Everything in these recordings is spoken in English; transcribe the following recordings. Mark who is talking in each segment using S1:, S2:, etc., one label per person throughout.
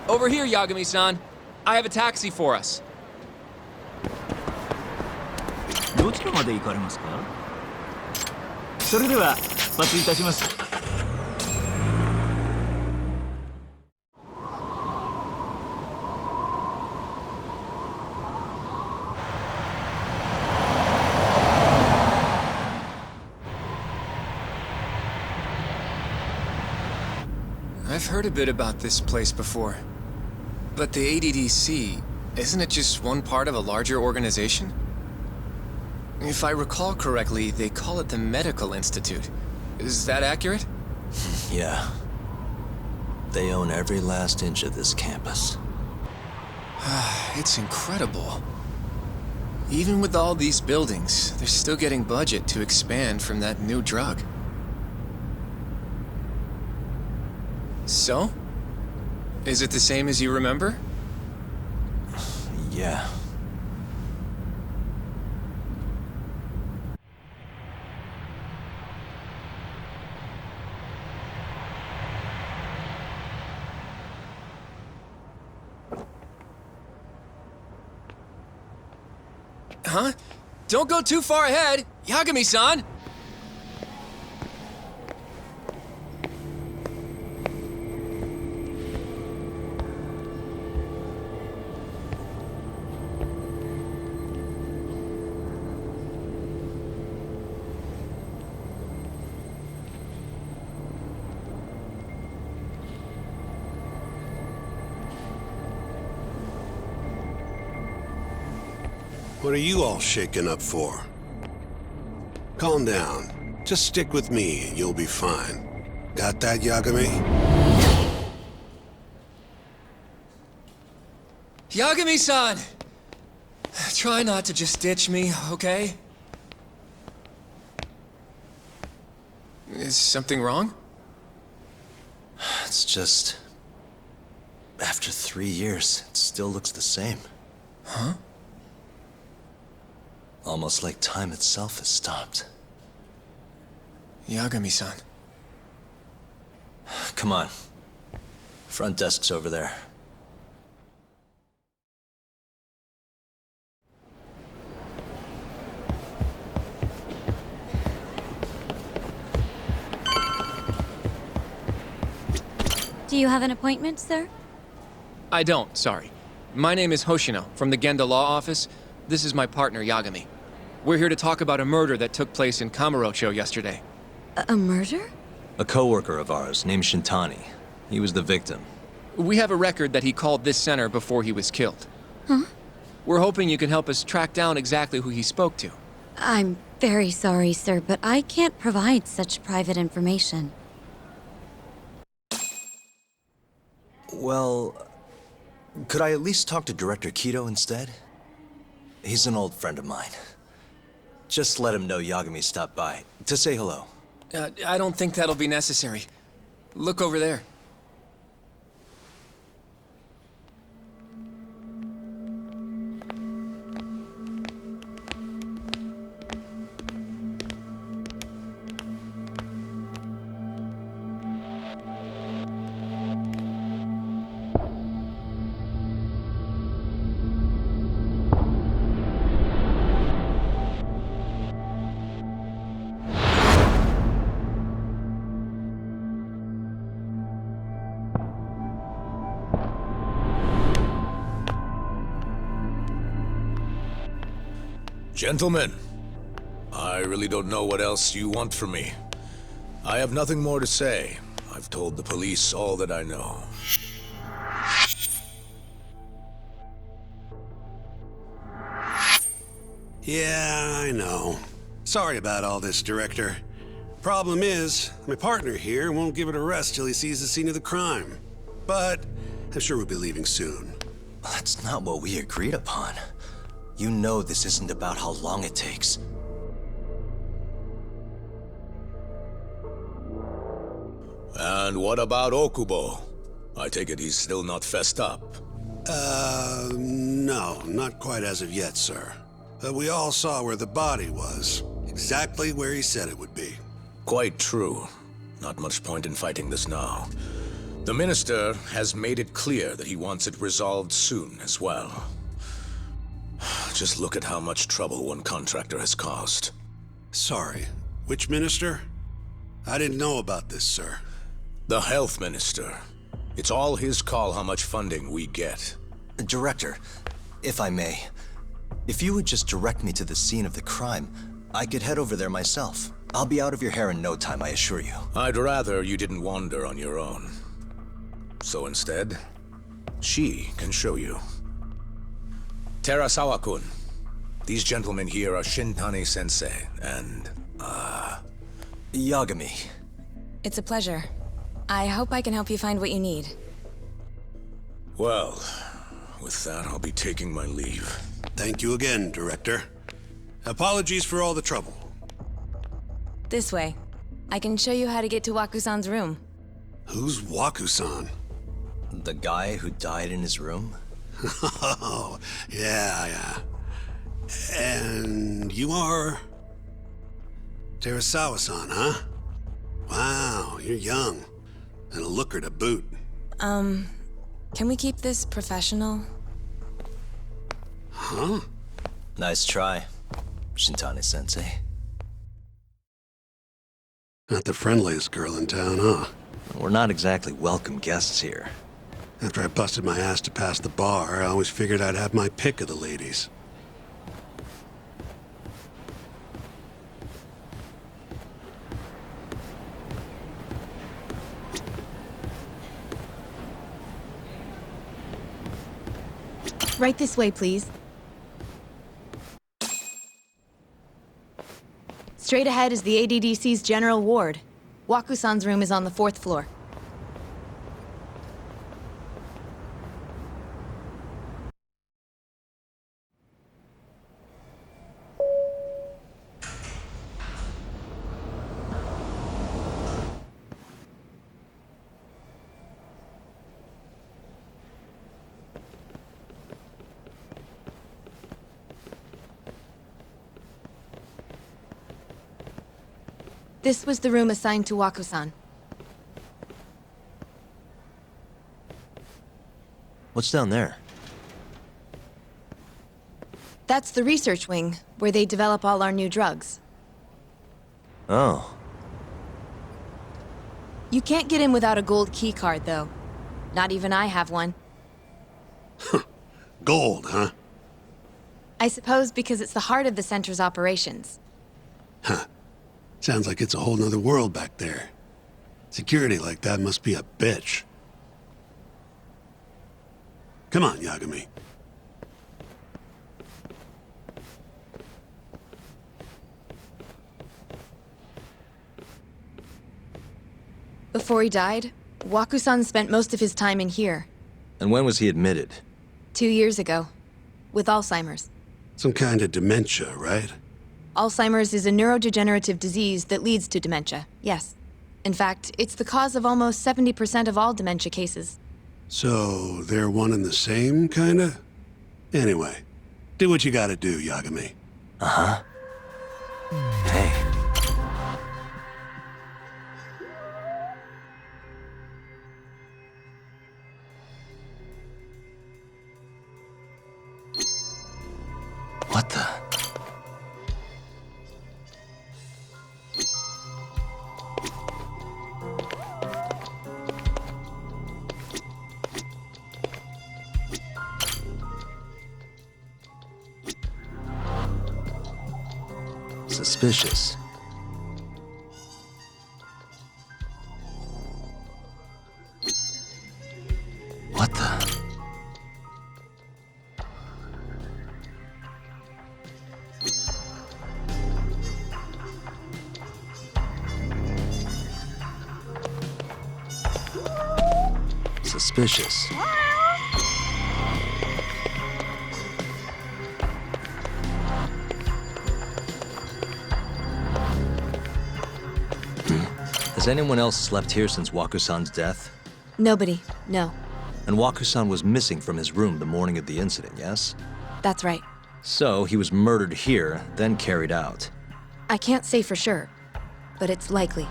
S1: Over here, Yagami-san. I have a taxi for us.
S2: どちらまで行かれますか？それでは出発いたします。
S1: I've heard a bit about this place before. But the ADDC, isn't it just one part of a larger organization? If I recall correctly, they call it the Medical Institute. Is that accurate?
S3: Yeah. They own every last inch of this campus.
S1: It's incredible. Even with all these buildings, they're still getting budget to expand from that new drug. So? Is it the same as you remember?
S3: Yeah.
S1: Huh? Don't go too far ahead! Yagami-san!
S4: What are you all shaken up for? Calm down. Just stick with me and you'll be fine. Got that, Yagami?
S1: Yagami-san! Try not to just ditch me, okay? Is something wrong?
S3: It's just... After 3 years, it still looks the same.
S1: Huh?
S3: Almost like time itself has stopped.
S1: Yagami-san.
S3: Come on. Front desk's over there.
S5: Do you have an appointment, sir?
S1: I don't, sorry. My name is Hoshino, from the Genda Law Office. This is my partner, Yagami. We're here to talk about a murder that took place in Kamurocho yesterday.
S5: A murder?
S3: A coworker of ours named Shintani. He was the victim.
S1: We have a record that he called this center before he was killed.
S5: Huh?
S1: We're hoping you can help us track down exactly who he spoke to.
S5: I'm very sorry, sir, but I can't provide such private information.
S3: Well, could I at least talk to Director Kido instead? He's an old friend of mine. Just let him know Yagami stopped by, to say hello.
S1: I don't think that'll be necessary. Look over there.
S6: Gentlemen, I really don't know what else you want from me. I have nothing more to say. I've told the police all that I know.
S4: Yeah, I know. Sorry about all this, Director. Problem is, my partner here won't give it a rest till he sees the scene of the crime. But I'm sure we'll be leaving soon.
S3: That's not what we agreed upon. You know this isn't about how long it takes.
S6: And what about Okubo? I take it he's still not fessed up.
S4: No, not quite as of yet, sir. We all saw where the body was. Exactly where he said it would be.
S6: Quite true. Not much point in fighting this now. The minister has made it clear that he wants it resolved soon as well. Just look at how much trouble one contractor has caused.
S4: Sorry, which minister? I didn't know about this, sir.
S6: The health minister. It's all his call how much funding we get.
S3: Director, if I may, if you would just direct me to the scene of the crime, I could head over there myself. I'll be out of your hair in no time, I assure you.
S6: I'd rather you didn't wander on your own. So instead, she can show you. Terasawa-kun, these gentlemen here are Shintani-sensei and,
S3: Yagami.
S7: It's a pleasure. I hope I can help you find what you need.
S6: Well, with that, I'll be taking my leave.
S4: Thank you again, Director. Apologies for all the trouble.
S7: This way. I can show you how to get to Waku-san's room.
S4: Who's Waku-san?
S3: The guy who died in his room?
S4: Oh, yeah. And you are... Terasawa-san, huh? Wow, you're young. And a looker to boot.
S7: Can we keep this professional?
S4: Huh?
S3: Nice try, Shintani-sensei.
S4: Not the friendliest girl in town, huh?
S3: We're not exactly welcome guests here.
S4: After I busted my ass to pass the bar, I always figured I'd have my pick of the ladies.
S7: Right this way, please. Straight ahead is the ADDC's general ward. Waku-san's room is on the 4th floor. This was the room assigned to Waku-san.
S3: What's down there?
S7: That's the research wing, where they develop all our new drugs.
S3: Oh.
S7: You can't get in without a gold key card, though. Not even I have one.
S4: Gold, huh?
S7: I suppose because it's the heart of the center's operations.
S4: Huh. Sounds like it's a whole nother world back there. Security like that must be a bitch. Come on, Yagami.
S7: Before he died, Waku-san spent most of his time in here.
S3: And when was he admitted?
S7: 2 years ago. With Alzheimer's.
S4: Some kind of dementia, right?
S7: Alzheimer's is a neurodegenerative disease that leads to dementia, yes. In fact, it's the cause of almost 70% of all dementia cases.
S4: So, they're one and the same, kinda? Anyway, do what you gotta do, Yagami.
S3: Uh-huh. Hey. What the? Suspicious. What the? Suspicious. Has anyone else slept here since Waku-san's death?
S7: Nobody, no.
S3: And Waku-san was missing from his room the morning of the incident, yes?
S7: That's right.
S3: So he was murdered here, then carried out.
S7: I can't say for sure, but it's likely.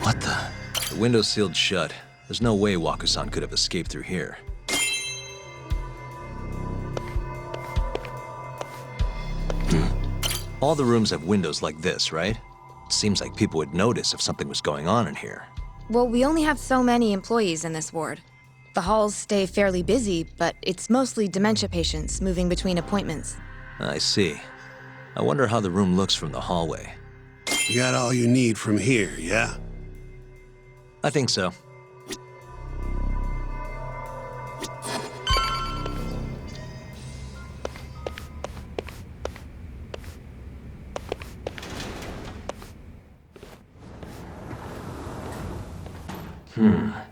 S3: What the? The window's sealed shut. There's no way Waku-san could have escaped through here. All the rooms have windows like this, right? Seems like people would notice if something was going on in here.
S7: Well, we only have so many employees in this ward. The halls stay fairly busy, but it's mostly dementia patients moving between appointments.
S3: I see. I wonder how the room looks from the hallway.
S4: You got all you need from here, yeah?
S3: I think so.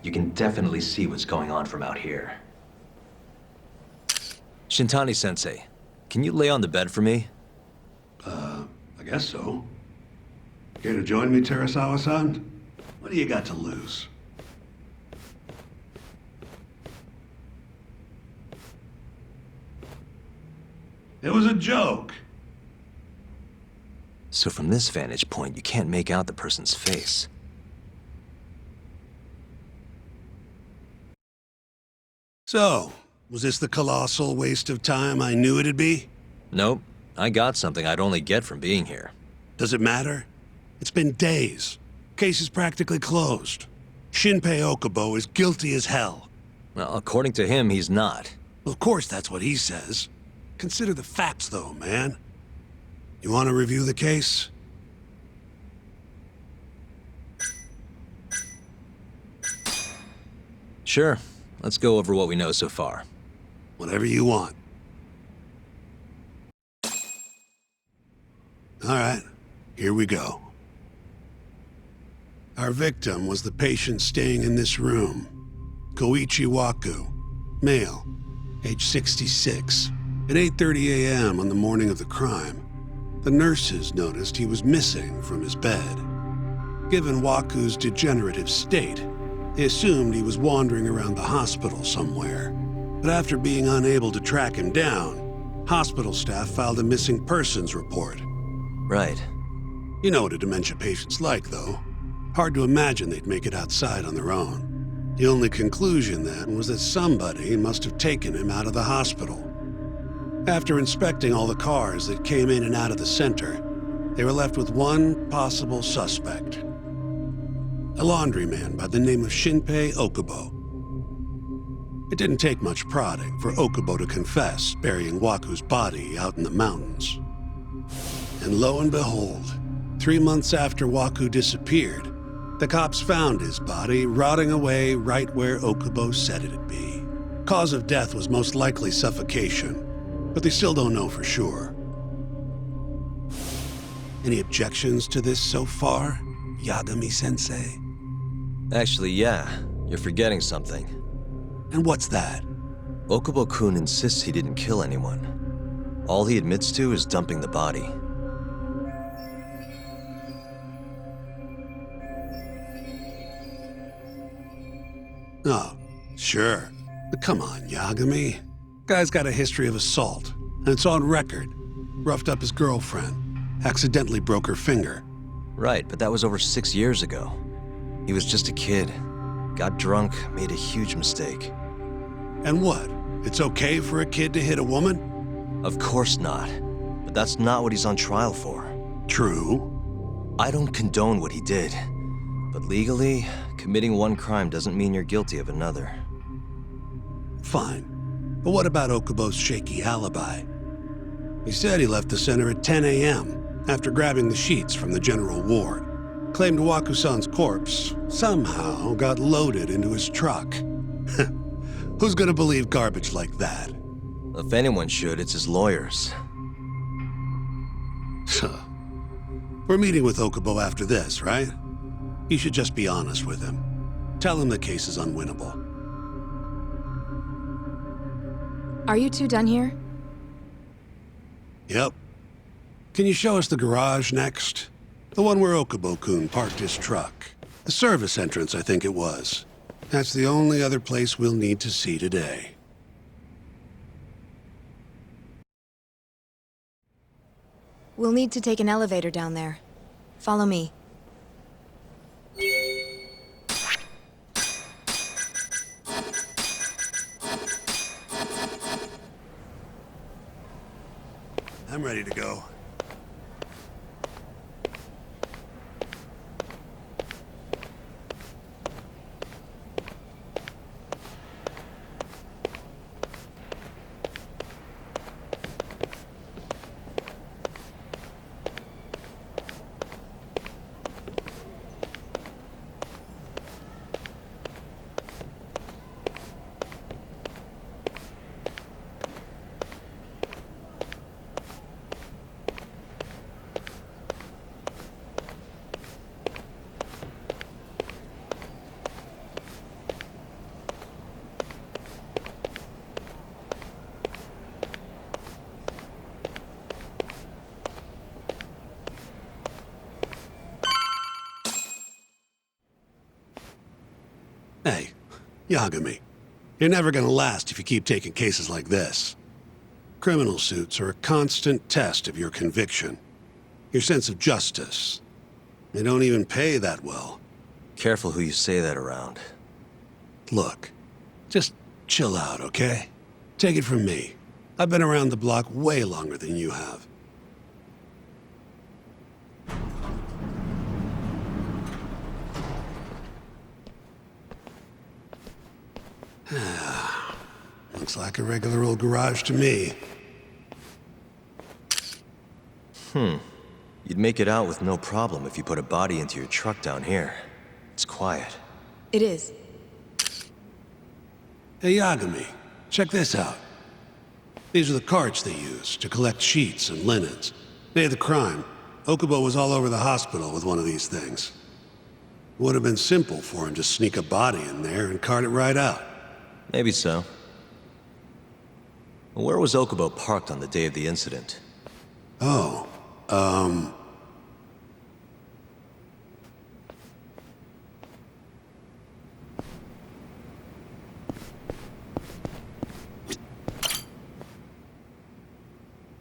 S3: You can definitely see what's going on from out here. Shintani-sensei, can you lay on the bed for me?
S4: I guess so. Care to join me, Terasawa-san? What do you got to lose? It was a joke.
S3: So from this vantage point, you can't make out the person's face.
S4: So, was this the colossal waste of time I knew it'd be?
S3: Nope. I got something I'd only get from being here.
S4: Does it matter? It's been days. Case is practically closed. Shinpei Okubo is guilty as hell.
S3: Well, according to him, he's not.
S4: Of course that's what he says. Consider the facts, though, man. You want to review the case?
S3: Sure. Let's go over what we know so far.
S4: Whatever you want. All right, here we go. Our victim was the patient staying in this room. Koichi Waku, male, age 66. At 8:30 a.m. on the morning of the crime, the nurses noticed he was missing from his bed. Given Waku's degenerative state, they assumed he was wandering around the hospital somewhere. But after being unable to track him down, hospital staff filed a missing persons report.
S3: Right.
S4: You know what a dementia patient's like, though. Hard to imagine they'd make it outside on their own. The only conclusion then was that somebody must have taken him out of the hospital. After inspecting all the cars that came in and out of the center, they were left with one possible suspect. A laundryman by the name of Shinpei Okubo. It didn't take much prodding for Okubo to confess burying Waku's body out in the mountains. And lo and behold, 3 months after Waku disappeared, the cops found his body rotting away right where Okubo said it'd be. Cause of death was most likely suffocation, but they still don't know for sure. Any objections to this so far, Yagami-sensei?
S3: Actually, yeah. You're forgetting something.
S4: And what's that?
S3: Okubo-kun insists he didn't kill anyone. All he admits to is dumping the body.
S4: Oh, sure. But come on, Yagami. Guy's got a history of assault, and it's on record. Roughed up his girlfriend, accidentally broke her finger.
S3: Right, but that was over 6 years ago. He was just a kid. Got drunk, made a huge mistake.
S4: And what? It's okay for a kid to hit a woman?
S3: Of course not. But that's not what he's on trial for.
S4: True.
S3: I don't condone what he did. But legally, committing one crime doesn't mean you're guilty of another.
S4: Fine. But what about Okubo's shaky alibi? He said he left the center at 10 a.m. after grabbing the sheets from the general ward. Claimed Waku-san's corpse somehow got loaded into his truck. Who's gonna believe garbage like that?
S3: If anyone should, it's his lawyers.
S4: We're meeting with Okubo after this, right? You should just be honest with him. Tell him the case is unwinnable.
S7: Are you two done here?
S4: Yep. Can you show us the garage next? The one where Okubo-kun parked his truck. The service entrance, I think it was. That's the only other place we'll need to see today.
S7: We'll need to take an elevator down there. Follow me.
S4: I'm ready to go. Hey, Yagami, you're never gonna last if you keep taking cases like this. Criminal suits are a constant test of your conviction, your sense of justice. They don't even pay that well.
S3: Careful who you say that around.
S4: Look, just chill out, okay? Take it from me. I've been around the block way longer than you have. Looks like a regular old garage to me.
S3: You'd make it out with no problem if you put a body into your truck down here. It's quiet.
S7: It is.
S4: Hey, Yagami, check this out. These are the carts they use to collect sheets and linens. Day of the crime, Okubo was all over the hospital with one of these things. It would have been simple for him to sneak a body in there and cart it right out.
S3: Maybe so. Where was Okubo parked on the day of the incident?
S4: Oh,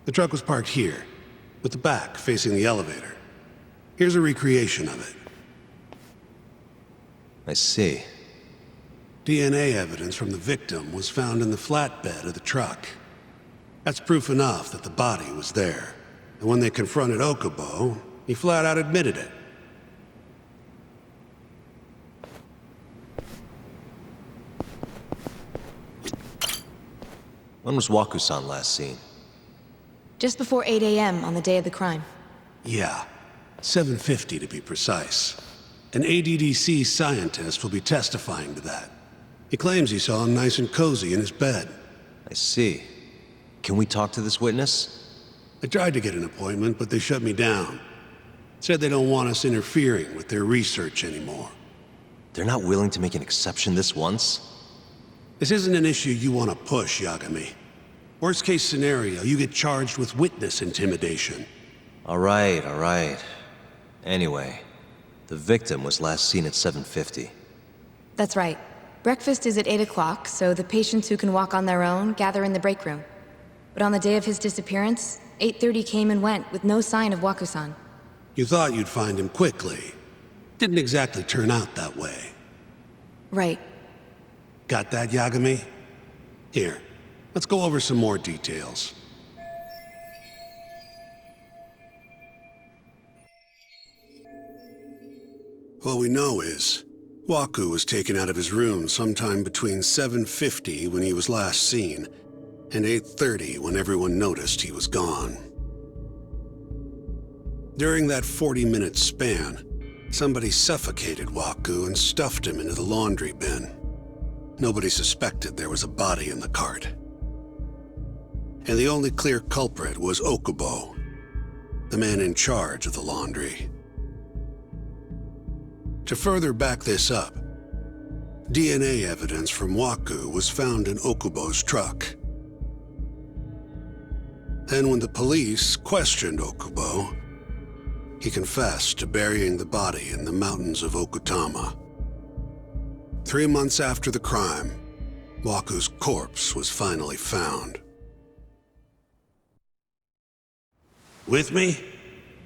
S4: the truck was parked here, with the back facing the elevator. Here's a recreation of it.
S3: I see.
S4: DNA evidence from the victim was found in the flatbed of the truck. That's proof enough that the body was there. And when they confronted Okubo, he flat out admitted it.
S3: When was Waku-san last seen?
S7: Just before 8 a.m. on the day of the crime.
S4: Yeah, 7:50 to be precise. An ADDC scientist will be testifying to that. He claims he saw him nice and cozy in his bed.
S3: I see. Can we talk to this witness?
S4: I tried to get an appointment, but they shut me down. Said they don't want us interfering with their research anymore.
S3: They're not willing to make an exception this once?
S4: This isn't an issue you want to push, Yagami. Worst case scenario, you get charged with witness intimidation.
S3: All right. Anyway, the victim was last seen at 7:50.
S7: That's right. Breakfast is at 8 o'clock, so the patients who can walk on their own gather in the break room. But on the day of his disappearance, 8:30 came and went with no sign of Waku-san.
S4: You thought you'd find him quickly. Didn't exactly turn out that way.
S7: Right.
S4: Got that, Yagami? Here, let's go over some more details. All we know is, Waku was taken out of his room sometime between 7:50 when he was last seen, and 8:30 when everyone noticed he was gone. During that 40-minute span, somebody suffocated Waku and stuffed him into the laundry bin. Nobody suspected there was a body in the cart. And the only clear culprit was Okubo, the man in charge of the laundry. To further back this up, DNA evidence from Waku was found in Okubo's truck. Then when the police questioned Okubo, he confessed to burying the body in the mountains of Okutama. 3 months after the crime, Waku's corpse was finally found. With me?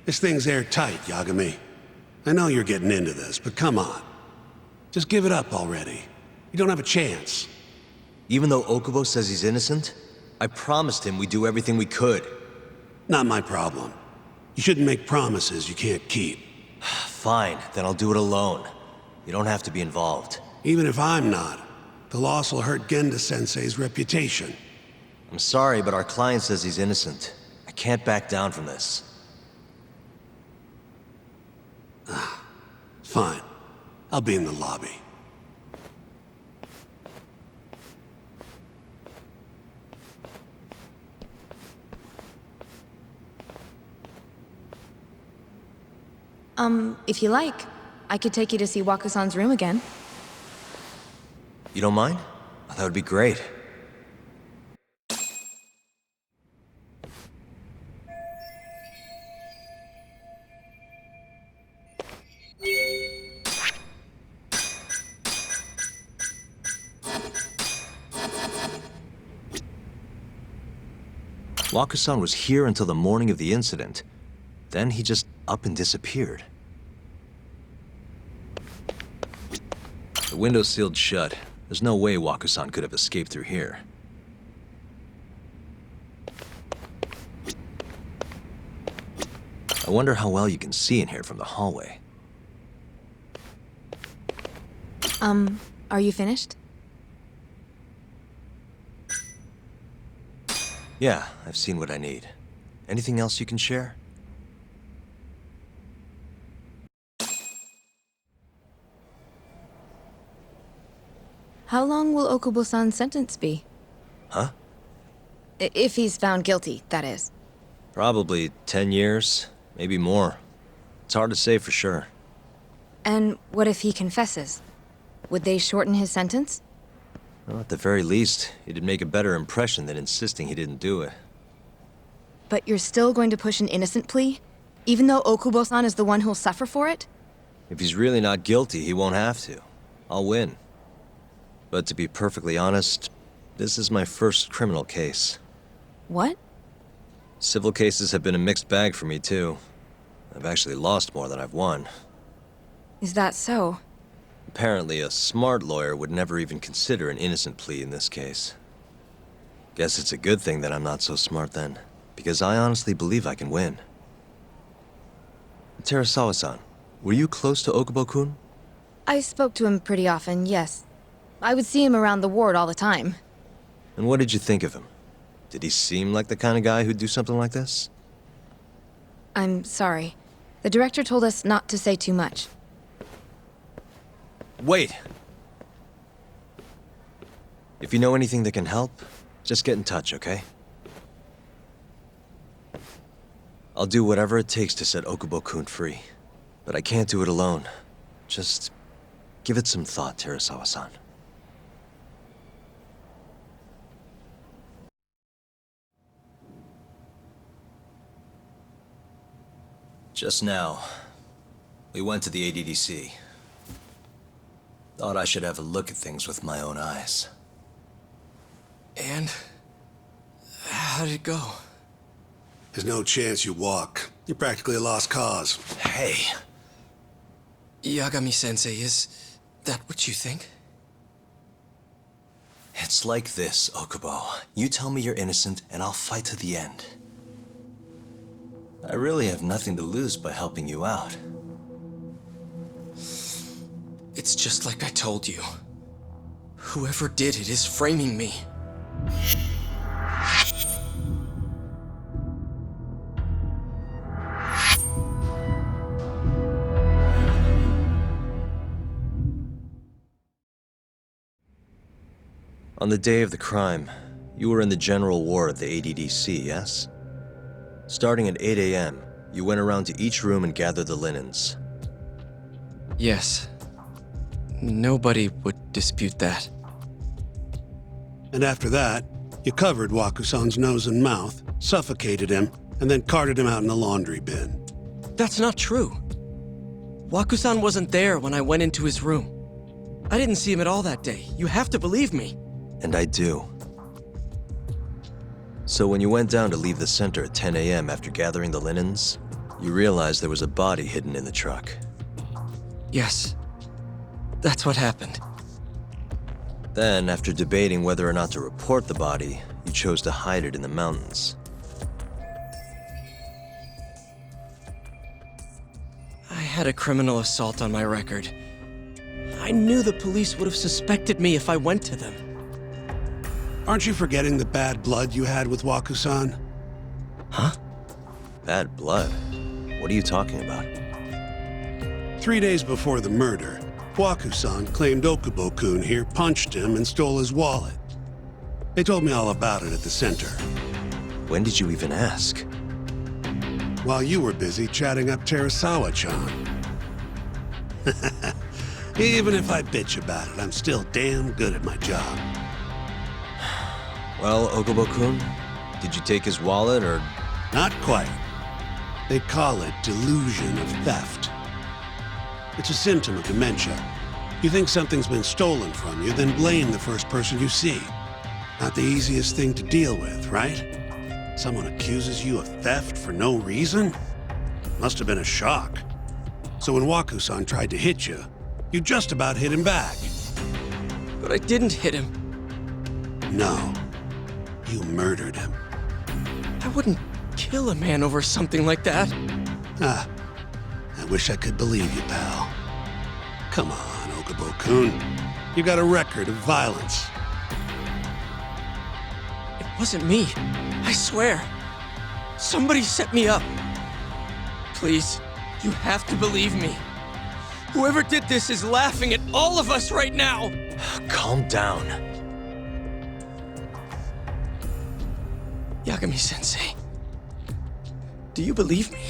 S4: This thing's airtight, Yagami. I know you're getting into this, but come on. Just give it up already. You don't have a chance.
S3: Even though Okubo says he's innocent, I promised him we'd do everything we could.
S4: Not my problem. You shouldn't make promises you can't keep.
S3: Fine, then I'll do it alone. You don't have to be involved.
S4: Even if I'm not, the loss will hurt Genda-sensei's reputation.
S3: I'm sorry, but our client says he's innocent. I can't back down from this.
S4: Fine. I'll be in the lobby.
S7: If you like, I could take you to see Waku-san's room again.
S3: You don't mind? That would be great. Waku-san was here until the morning of the incident. Then he just up and disappeared. The window's sealed shut. There's no way Waku-san could have escaped through here. I wonder how well you can see in here from the hallway.
S7: Are you finished?
S3: Yeah, I've seen what I need. Anything else you can share?
S7: How long will Okubo-san's sentence be?
S3: Huh?
S7: If he's found guilty, that is.
S3: Probably 10 years, maybe more. It's hard to say for sure.
S7: And what if he confesses? Would they shorten his sentence?
S3: Well, at the very least, it'd make a better impression than insisting he didn't do it.
S7: But you're still going to push an innocent plea? Even though Okubo-san is the one who'll suffer for it?
S3: If he's really not guilty, he won't have to. I'll win. But to be perfectly honest, this is my first criminal case.
S7: What?
S3: Civil cases have been a mixed bag for me, too. I've actually lost more than I've won.
S7: Is that so?
S3: Apparently, a smart lawyer would never even consider an innocent plea in this case. Guess it's a good thing that I'm not so smart then, because I honestly believe I can win. Terasawa-san, were you close to Okubo-kun?
S7: I spoke to him pretty often, yes. I would see him around the ward all the time.
S3: And what did you think of him? Did he seem like the kind of guy who'd do something like this?
S7: I'm sorry. The director told us not to say too much.
S3: Wait! If you know anything that can help, just get in touch, okay? I'll do whatever it takes to set Okubo-kun free. But I can't do it alone. Just give it some thought, Terasawa-san. Just now, we went to the ADDC. Thought I should have a look at things with my own eyes.
S1: And how did it go?
S4: There's no chance you walk. You're practically a lost cause.
S3: Hey!
S1: Yagami-sensei, is that what you think?
S3: It's like this, Okubo. You tell me you're innocent, and I'll fight to the end. I really have nothing to lose by helping you out.
S1: It's just like I told you. Whoever did it is framing me.
S3: On the day of the crime, you were in the general ward of the ADDC, yes? Starting at 8 a.m., you went around to each room and gathered the linens.
S1: Yes. Nobody would dispute that.
S4: And after that, you covered Waku-san's nose and mouth, suffocated him, and then carted him out in a laundry bin.
S1: That's not true. Waku-san wasn't there when I went into his room. I didn't see him at all that day. You have to believe me.
S3: And I do. So when you went down to leave the center at 10 a.m. after gathering the linens, you realized there was a body hidden in the truck.
S1: Yes. That's what happened.
S3: Then, after debating whether or not to report the body, you chose to hide it in the mountains.
S8: had a criminal assault on my record. I knew the police would have suspected me if I went to them.
S4: Aren't you forgetting the bad blood you had with Waku-san?
S8: Huh?
S3: Bad blood? What are you talking about?
S4: 3 days before the murder, Waku-san claimed Okubo-kun here punched him and stole his wallet. They told me all about it at the center.
S3: When did you even ask?
S4: While you were busy chatting up Terasawa-chan. Even if I bitch about it, I'm still damn good at my job.
S3: Well, Okubo-kun, did you take his wallet or...
S4: Not quite. They call it delusion of theft. It's a symptom of dementia. You think something's been stolen from you, then blame the first person you see. Not the easiest thing to deal with, right? Someone accuses you of theft for no reason? Must have been a shock. So when Waku-san tried to hit you, you just about hit him back.
S8: But I didn't hit him.
S4: No. You murdered him.
S8: I wouldn't kill a man over something like that.
S4: Ah. I wish I could believe you, pal. Come on, Okubo-kun. You got a record of violence.
S8: It wasn't me. I swear. Somebody set me up. Please, you have to believe me. Whoever did this is laughing at all of us right now.
S3: Calm down.
S8: Yagami-sensei, do you believe me?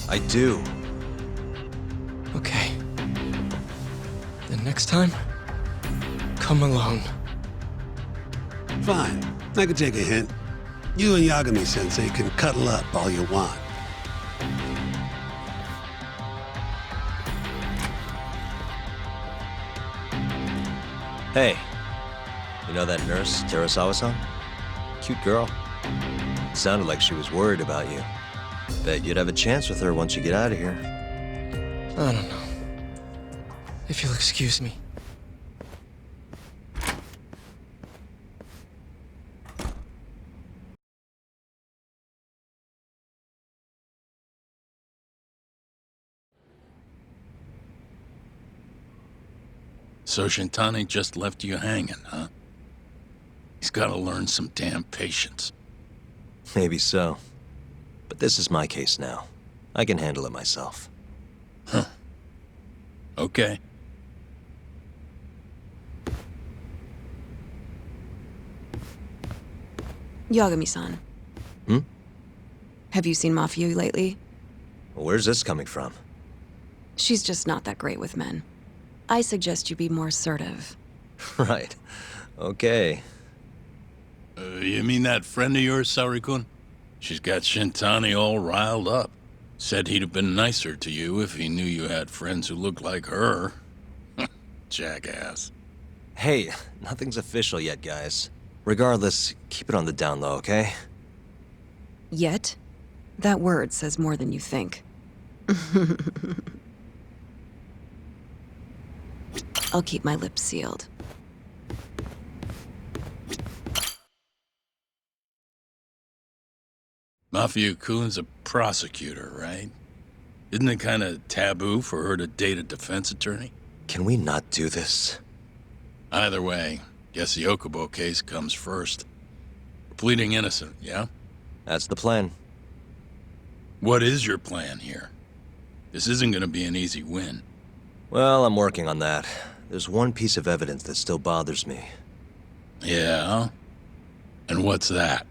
S3: I do.
S8: Okay. Then next time, come alone.
S4: Fine. I can take a hint. You and Yagami-sensei can cuddle up all you want.
S3: Hey, you know that nurse, Terasawa-san? Cute girl. Sounded like she was worried about you. Bet you'd have a chance with her once you get out of here.
S8: I don't know. If you'll excuse me.
S9: So Shintani just left you hanging, huh? He's gotta learn some damn patience.
S3: Maybe so. But this is my case now. I can handle it myself.
S9: Huh. Okay.
S7: Yagami-san.
S3: Hmm?
S7: Have you seen Mafio lately?
S3: Where's this coming from?
S7: She's just not that great with men. I suggest you be more assertive.
S3: Right. Okay.
S9: You mean that friend of yours, Saori-kun? She's got Shintani all riled up. Said he'd have been nicer to you if he knew you had friends who looked like her. Jackass.
S3: Hey, nothing's official yet, guys. Regardless, keep it on the down low, okay?
S7: Yet? That word says more than you think. I'll keep my lips sealed.
S9: Mafia-kun's a prosecutor, right? Isn't it kind of taboo for her to date a defense attorney?
S3: Can we not do this?
S9: Either way, guess the Okubo case comes first. We're pleading innocent, yeah?
S3: That's the plan.
S9: What is your plan here? This isn't gonna be an easy win.
S3: Well, I'm working on that. There's one piece of evidence that still bothers me.
S9: Yeah? And what's that?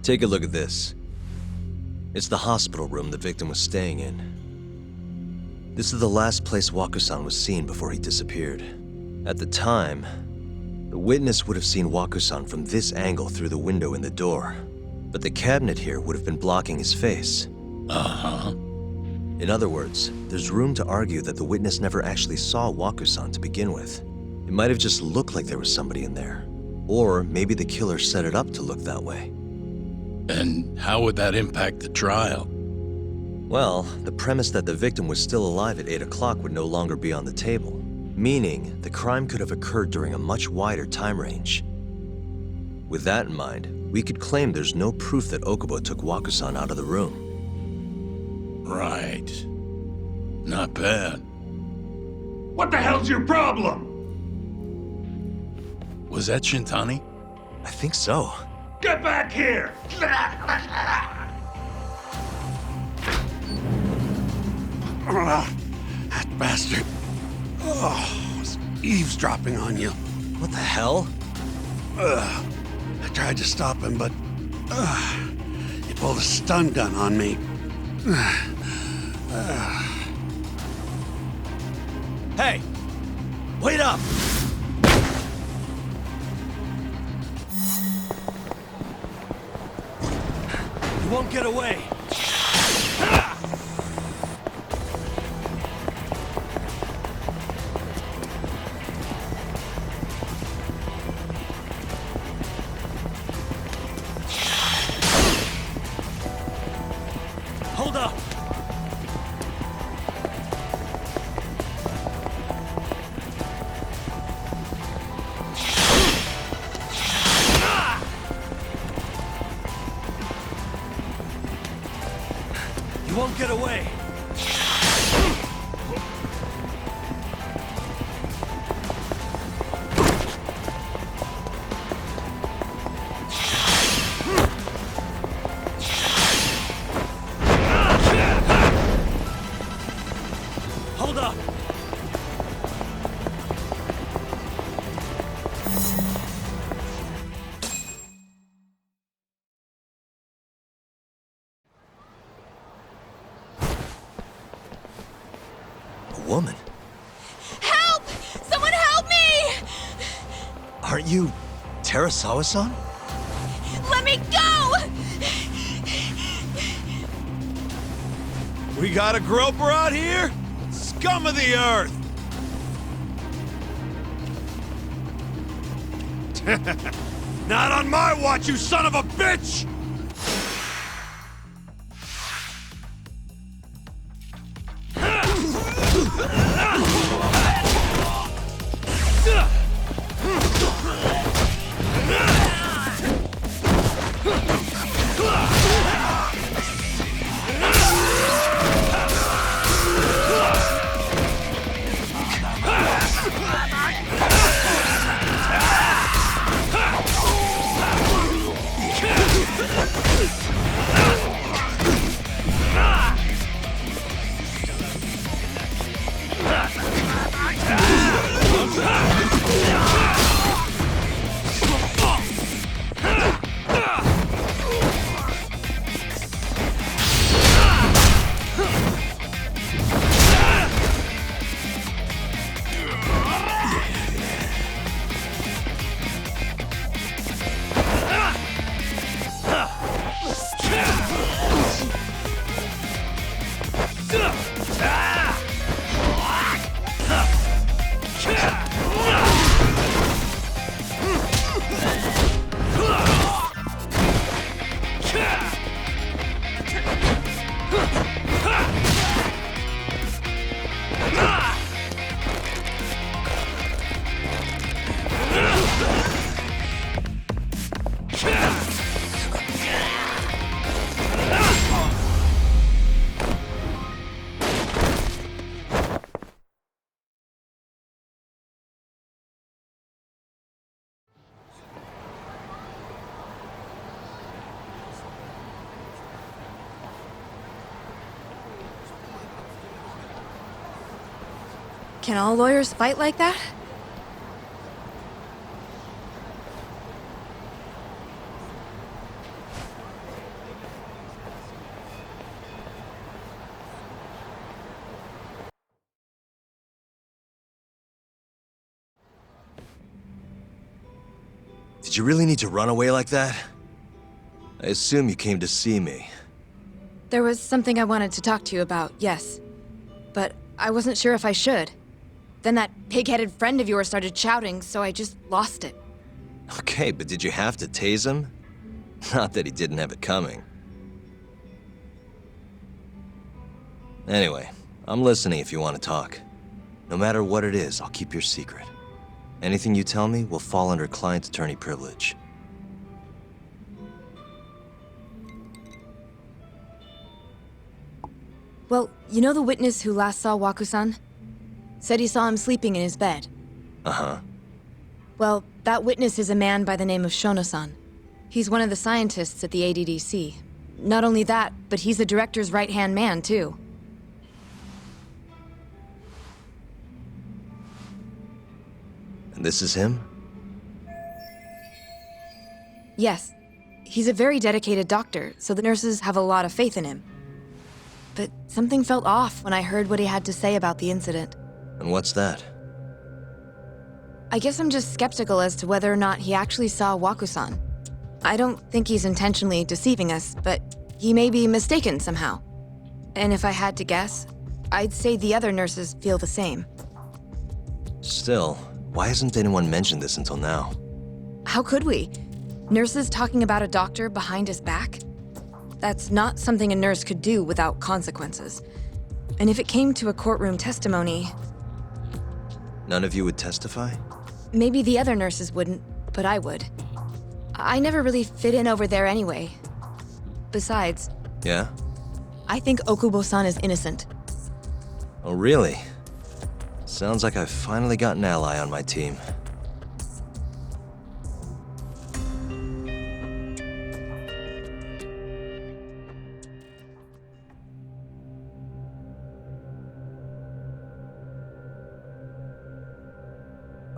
S3: Take a look at this. It's the hospital room the victim was staying in. This is the last place Waku-san was seen before he disappeared. At the time, the witness would have seen Waku-san from this angle through the window in the door. But the cabinet here would have been blocking his face.
S9: Uh-huh.
S3: In other words, there's room to argue that the witness never actually saw Waku-san to begin with. It might have just looked like there was somebody in there. Or maybe the killer set it up to look that way.
S9: And how would that impact the trial?
S3: Well, the premise that the victim was still alive at 8 o'clock would no longer be on the table. meaning the crime could have occurred during a much wider time range. With that in mind, we could claim there's no proof that Okubo took Wakusan out of the room.
S9: Right. Not bad.
S10: What the hell's your problem?
S9: Was that Shintani?
S3: I think so.
S10: Get back here!
S4: That bastard. Oh, was eavesdropping on you.
S3: What the hell?
S4: I tried to stop him, but he pulled a stun gun on me.
S3: Hey! Wait up! You won't get away! Hold up! You won't get away! Hold up! A woman?
S5: Help! Someone help me!
S3: Aren't you Terasawa-san?
S5: Let me go!
S11: We got a groper out here? Scum of the earth! Not on my watch, you son of a bitch!
S7: Can all lawyers fight like that?
S3: Did you really need to run away like that? I assume you came to see me.
S7: There was something I wanted to talk to you about, yes. But I wasn't sure if I should. Then that pig-headed friend of yours started shouting, so I just lost it.
S3: Okay, but did you have to tase him? Not that he didn't have it coming. Anyway, I'm listening if you want to talk. No matter what it is, I'll keep your secret. Anything you tell me will fall under client attorney privilege.
S7: Well, you know the witness who last saw Waku-san? Said he saw him sleeping in his bed.
S3: Uh-huh.
S7: Well, that witness is a man by the name of Shono-san. He's one of the scientists at the ADDC. Not only that, but he's the director's right-hand man, too.
S3: And this is him?
S7: Yes. He's a very dedicated doctor, so the nurses have a lot of faith in him. But something felt off when I heard what he had to say about the incident.
S3: And what's that?
S7: I guess I'm just skeptical as to whether or not he actually saw Waku-san. I don't think he's intentionally deceiving us, but he may be mistaken somehow. And if I had to guess, I'd say the other nurses feel the same.
S3: Still, why hasn't anyone mentioned this until now?
S7: How could we? Nurses talking about a doctor behind his back? That's not something a nurse could do without consequences. And if it came to a courtroom testimony...
S3: None of you would testify?
S7: Maybe the other nurses wouldn't, but I would. I never really fit in over there anyway. Besides...
S3: Yeah?
S7: I think Okubo-san is innocent.
S3: Oh, really? Sounds like I've finally got an ally on my team.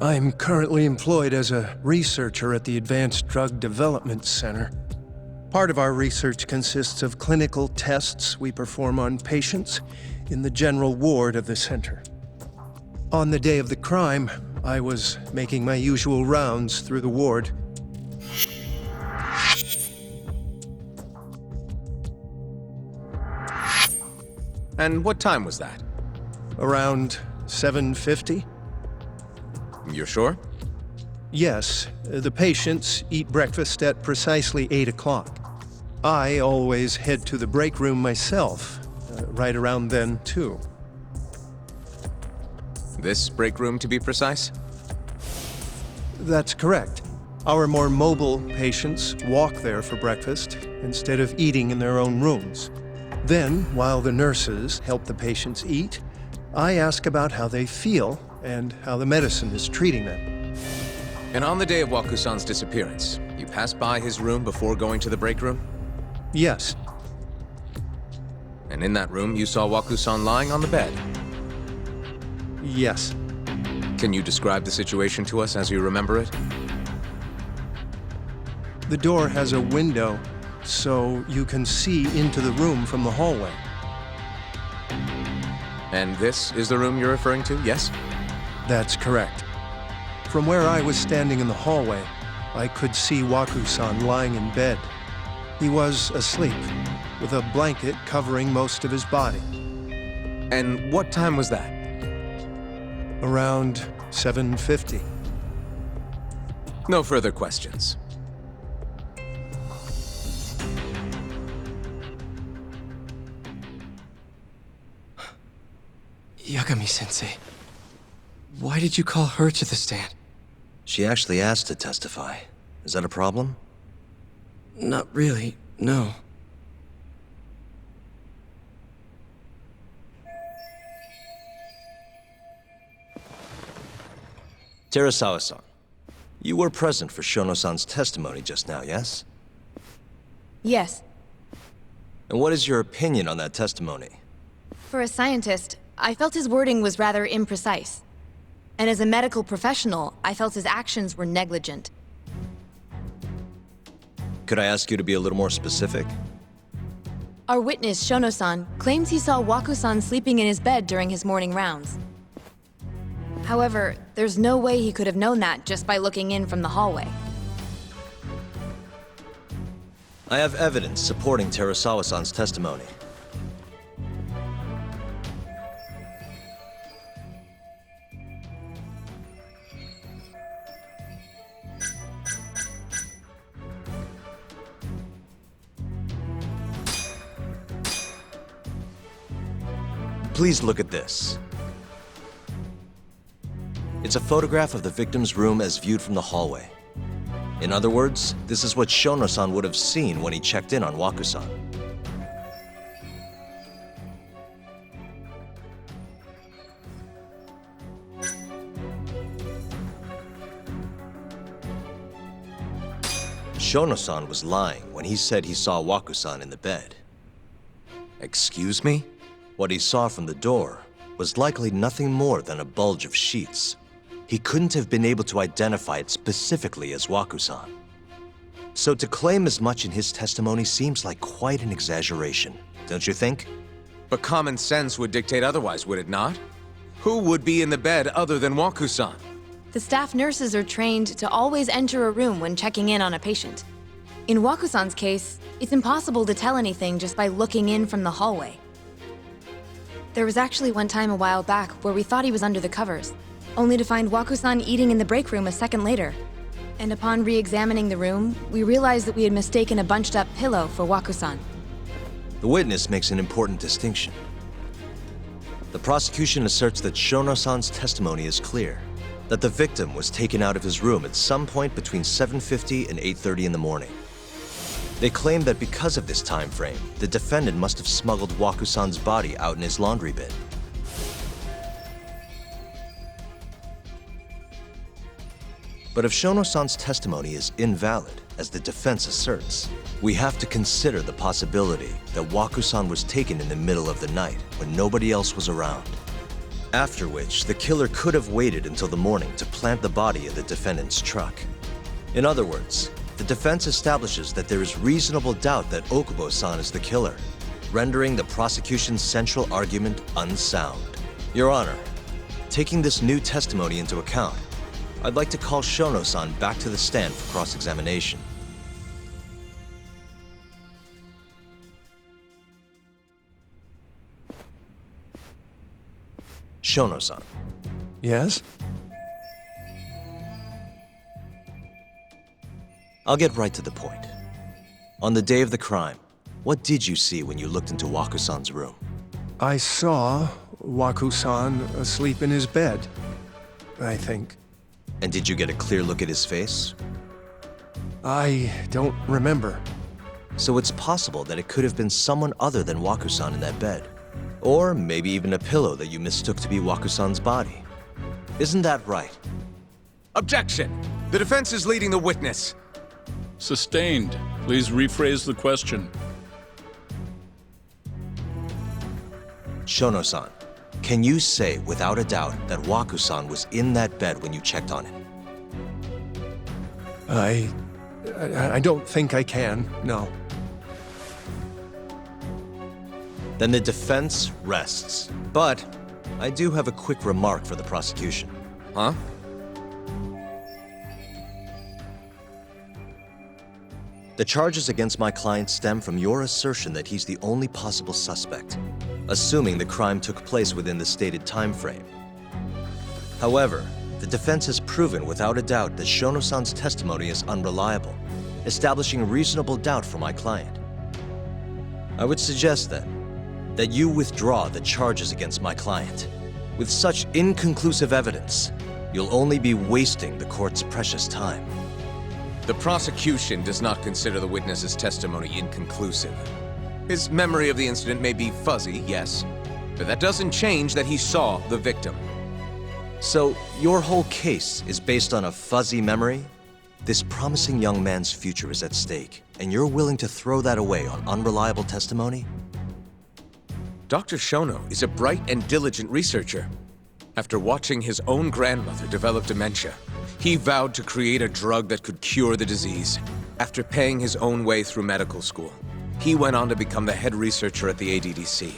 S12: I'm currently employed as a researcher at the Advanced Drug Development Center. Part of our research consists of clinical tests we perform on patients in the general ward of the center. On the day of the crime, I was making my usual rounds through the ward.
S1: And what time was that?
S12: Around 7:50?
S1: You're sure?
S12: Yes, the patients eat breakfast at precisely 8 o'clock. I always head to the break room myself, right around then, too.
S1: This break room, to be precise?
S12: That's correct. Our more mobile patients walk there for breakfast instead of eating in their own rooms. Then, while the nurses help the patients eat, I ask about how they feel and how the medicine is treating them.
S1: And on the day of Waku-san's disappearance, you passed by his room before going to the break room?
S12: Yes.
S1: And in that room, you saw Waku-san lying on the bed?
S12: Yes.
S1: Can you describe the situation to us as you remember it?
S12: The door has a window, so you can see into the room from the hallway.
S1: And this is the room you're referring to, yes?
S12: That's correct. From where I was standing in the hallway, I could see Waku-san lying in bed. He was asleep, with a blanket covering most of his body.
S1: And what time was that?
S12: Around 7:50.
S1: No further questions.
S8: Yagami-sensei, why did you call her to the stand?
S3: She actually asked to testify. Is that a problem?
S8: Not really, no.
S3: Terasawa-san, you were present for Shono-san's testimony just now, yes?
S7: Yes.
S3: And what is your opinion on that testimony?
S7: For a scientist, I felt his wording was rather imprecise. And as a medical professional, I felt his actions were negligent.
S3: Could I ask you to be a little more specific?
S7: Our witness, Shono-san, claims he saw Waku-san sleeping in his bed during his morning rounds. However, there's no way he could have known that just by looking in from the hallway.
S3: I have evidence supporting Terasawa-san's testimony. Please look at this. It's a photograph of the victim's room as viewed from the hallway. In other words, this is what Shono-san would have seen when he checked in on Waku-san. Shono-san was lying when he said he saw Waku-san in the bed.
S1: Excuse me?
S3: What he saw from the door was likely nothing more than a bulge of sheets. He couldn't have been able to identify it specifically as Waku-san. So to claim as much in his testimony seems like quite an exaggeration, don't you think?
S1: But common sense would dictate otherwise, would it not? Who would be in the bed other than Waku-san?
S7: The staff nurses are trained to always enter a room when checking in on a patient. In Waku-san's case, it's impossible to tell anything just by looking in from the hallway. There was actually one time a while back where we thought he was under the covers, only to find Waku-san eating in the break room a second later. And upon re-examining the room, we realized that we had mistaken a bunched-up pillow for Waku-san.
S3: The witness makes an important distinction. The prosecution asserts that Shono-san's testimony is clear, that the victim was taken out of his room at some point between 7:50 and 8:30 in the morning. They claim that because of this time frame, the defendant must have smuggled Waku-san's body out in his laundry bin. But if Shono-san's testimony is invalid, as the defense asserts, we have to consider the possibility that Waku-san was taken in the middle of the night when nobody else was around. After which, the killer could have waited until the morning to plant the body in the defendant's truck. In other words, the defense establishes that there is reasonable doubt that Okubo-san is the killer, rendering the prosecution's central argument unsound. Your Honor, taking this new testimony into account, I'd like to call Shono-san back to the stand for cross-examination. Shono-san.
S12: Yes?
S3: I'll get right to the point. On the day of the crime, what did you see when you looked into Waku-san's room?
S12: I saw Waku-san asleep in his bed, I think.
S3: And did you get a clear look at his face?
S12: I don't remember.
S3: So it's possible that it could have been someone other than Waku-san in that bed. Or maybe even a pillow that you mistook to be Waku-san's body. Isn't that right?
S1: Objection! The defense is leading the witness.
S9: Sustained. Please rephrase the question.
S3: Shono-san, can you say without a doubt that Waku-san was in that bed when you checked on him?
S12: I don't think I can, no.
S3: Then the defense rests. But I do have a quick remark for the prosecution.
S1: Huh?
S3: The charges against my client stem from your assertion that he's the only possible suspect, assuming the crime took place within the stated time frame. However, the defense has proven without a doubt that Shono-san's testimony is unreliable, establishing reasonable doubt for my client. I would suggest then that you withdraw the charges against my client. With such inconclusive evidence, you'll only be wasting the court's precious time.
S1: The prosecution does not consider the witness's testimony inconclusive. His memory of the incident may be fuzzy, yes, but that doesn't change that he saw the victim.
S3: So, your whole case is based on a fuzzy memory? This promising young man's future is at stake, and you're willing to throw that away on unreliable testimony?
S1: Dr. Shono is a bright and diligent researcher. After watching his own grandmother develop dementia, he vowed to create a drug that could cure the disease. After paying his own way through medical school, he went on to become the head researcher at the ADDC.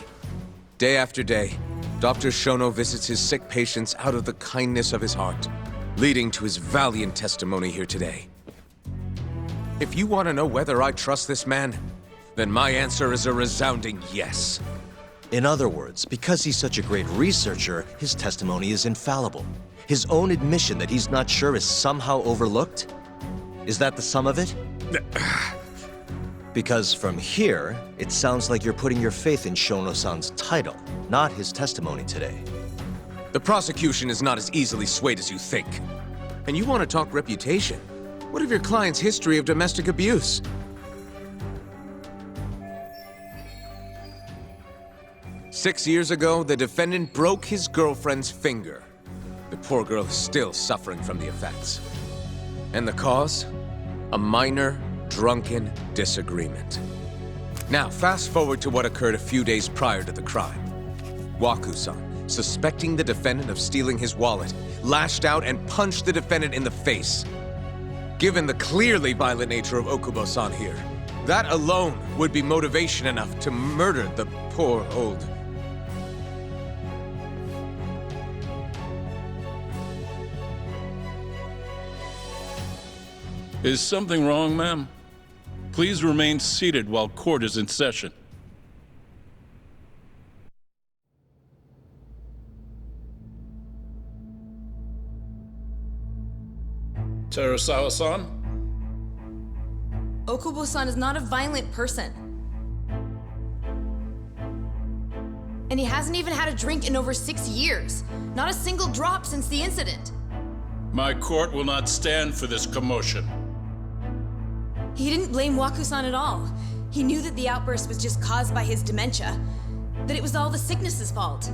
S1: Day after day, Dr. Shono visits his sick patients out of the kindness of his heart, leading to his valiant testimony here today. If you want to know whether I trust this man, then my answer is a resounding yes.
S3: In other words, because he's such a great researcher, his testimony is infallible. His own admission that he's not sure is somehow overlooked? Is that the sum of it? Because from here, it sounds like you're putting your faith in Shono-san's title, not his testimony today.
S13: The prosecution is not as easily swayed as you think. And you want to talk reputation? What of your client's history of domestic abuse? Six years ago, the defendant broke his girlfriend's finger. The poor girl is still suffering from the effects. And the cause? A minor, drunken disagreement. Now, fast forward to what occurred a few days prior to the crime. Waku-san, suspecting the defendant of stealing his wallet, lashed out and punched the defendant in the face. Given the clearly violent nature of Okubo-san here, that alone would be motivation enough to murder the poor old...
S9: Is something wrong, ma'am? Please remain seated while court is in session. Terasawa-san?
S7: Okubo-san is not a violent person. And he hasn't even had a drink in over 6 years. Not a single drop since the incident.
S9: My court will not stand for this commotion.
S7: He didn't blame Waku-san at all. He knew that the outburst was just caused by his dementia, that it was all the sickness's fault.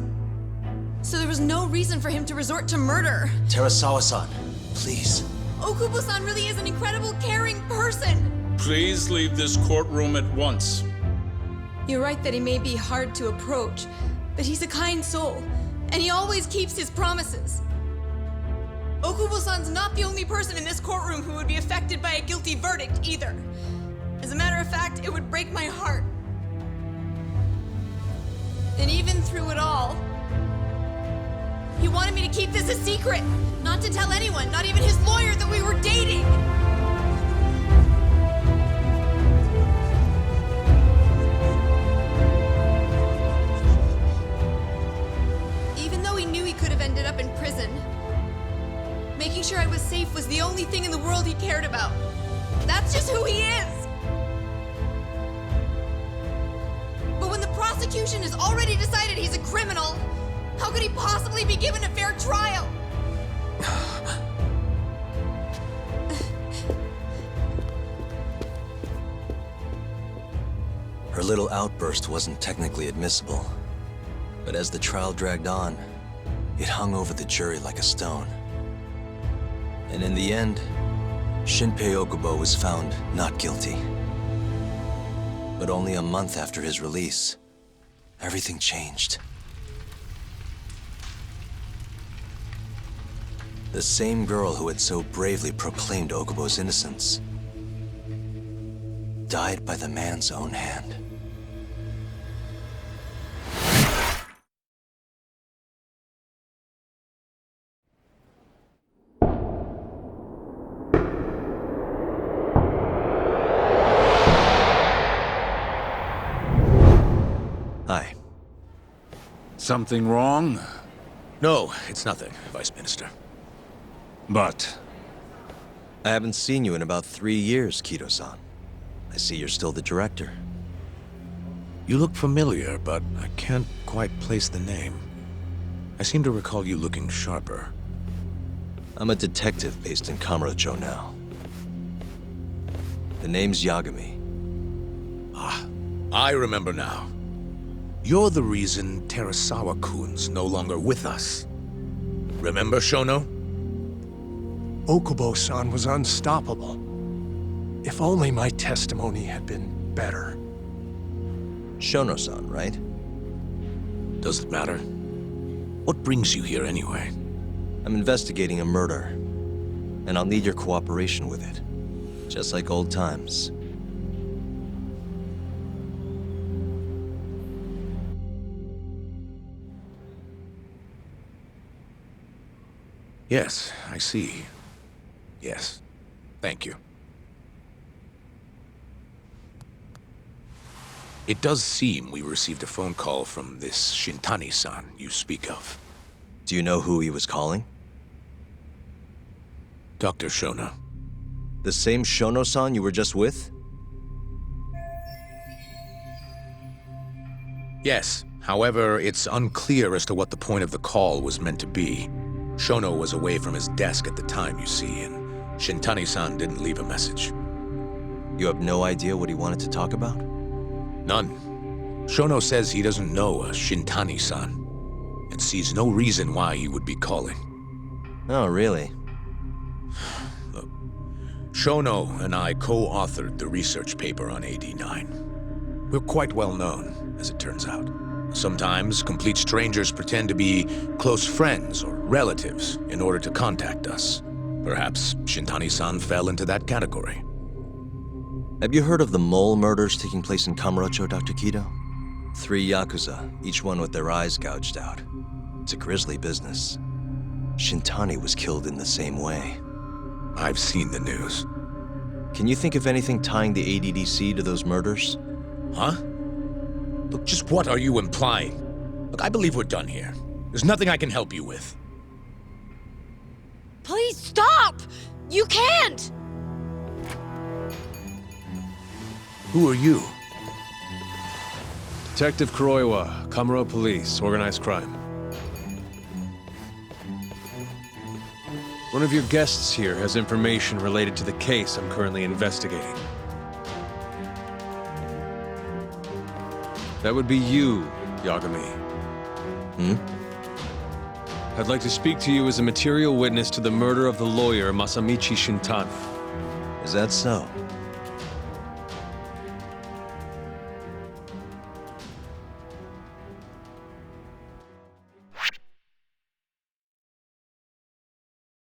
S7: So there was no reason for him to resort to murder.
S3: Terasawa-san, please.
S7: Okubo-san really is an incredible, caring person.
S9: Please leave this courtroom at once.
S7: You're right that he may be hard to approach, but he's a kind soul, and he always keeps his promises. Okubo-san's not the only person in this courtroom who would be affected by a guilty verdict, either. As a matter of fact, it would break my heart. And even through it all, he wanted me to keep this a secret, not to tell anyone, not even his lawyer, that we were dating. Even though he knew he could have ended up in prison, making sure I was safe was the only thing in the world he cared about. That's just who he is! But when the prosecution has already decided he's a criminal, how could he possibly be given a fair trial?
S3: Her little outburst wasn't technically admissible, but as the trial dragged on, it hung over the jury like a stone. And in the end, Shinpei Okubo was found not guilty. But only a month after his release, everything changed. The same girl who had so bravely proclaimed Okubo's innocence died by the man's own hand. Hi.
S6: Something wrong? No, it's nothing, Vice Minister.
S3: But... I haven't seen you in about 3 years, Kido-san. I see you're still the director.
S6: You look familiar, but I can't quite place the name. I seem to recall you looking sharper.
S3: I'm a detective based in Kamurocho now. The name's Yagami.
S6: Ah, I remember now. You're the reason Terasawa-kun's no longer with us. Remember, Shono?
S12: Okubo-san was unstoppable. If only my testimony had been better.
S3: Shono-san, right?
S6: Does it matter? What brings you here anyway?
S3: I'm investigating a murder, and I'll need your cooperation with it. Just like old times.
S6: Yes, I see. Yes. Thank you. It does seem we received a phone call from this Shintani-san you speak of.
S3: Do you know who he was calling?
S6: Dr. Shono.
S3: The same Shono-san you were just with?
S6: Yes, However, it's unclear as to what the point of the call was meant to be. Shono was away from his desk at the time, you see, and Shintani-san didn't leave a message.
S3: You have no idea what he wanted to talk about?
S6: None. Shono says he doesn't know a Shintani-san, and sees no reason why he would be calling.
S3: Oh, really?
S6: Look, Shono and I co-authored the research paper on AD9. We're quite well known, as it turns out. Sometimes, complete strangers pretend to be close friends or relatives in order to contact us. Perhaps Shintani-san fell into that category.
S3: Have you heard of the mole murders taking place in Kamurocho, Dr. Kido? 3 Yakuza, each one with their eyes gouged out. It's a grisly business. Shintani was killed in the same way.
S6: I've seen the news.
S3: Can you think of anything tying the ADDC to those murders?
S6: Huh? Look, just what are you implying? Look, I believe we're done here. There's nothing I can help you with.
S7: Please stop! You can't!
S6: Who are you?
S14: Detective Kuroiwa, Kamuro Police, Organized Crime. One of your guests here has information related to the case I'm currently investigating. That would be you, Yagami. I'd like to speak to you as a material witness to the murder of the lawyer Masamichi Shintani.
S3: Is that so?